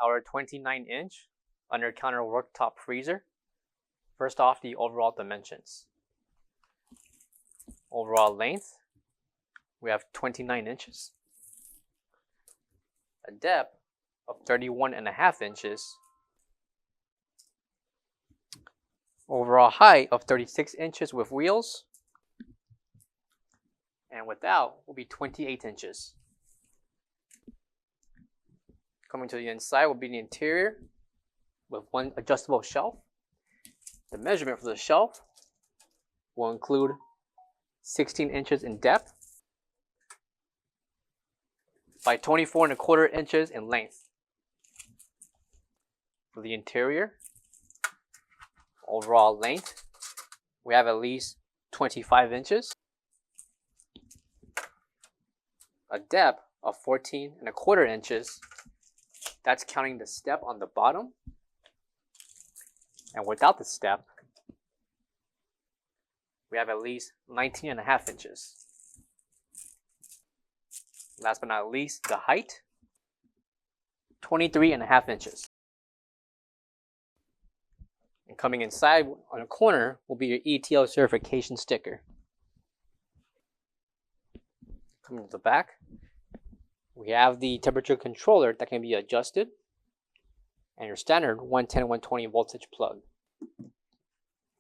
our 29-inch Undercounter worktop freezer. First off, the overall dimensions. Overall length, we have 29 inches. A depth of 31.5 inches. Overall height of 36 inches with wheels. And without will be 28 inches. Coming to the inside will be the interior with one adjustable shelf. The measurement for the shelf will include 16 inches in depth by 24.25 inches in length. For the interior, overall length, we have at least 25 inches. A depth of 14.25 inches. That's counting the step on the bottom. And without the step, we have at least 19.5 inches. Last but not least, the height, 23.5 inches. And coming inside on the corner will be your ETL certification sticker. Coming to the back, we have the temperature controller that can be adjusted and your standard 110-120 voltage plug.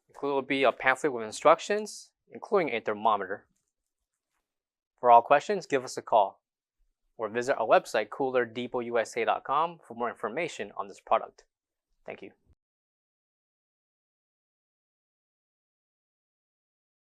Included will be a pamphlet with instructions, including a thermometer. For all questions, give us a call or visit our website coolerdepotUSA.com for more information on this product. Thank you.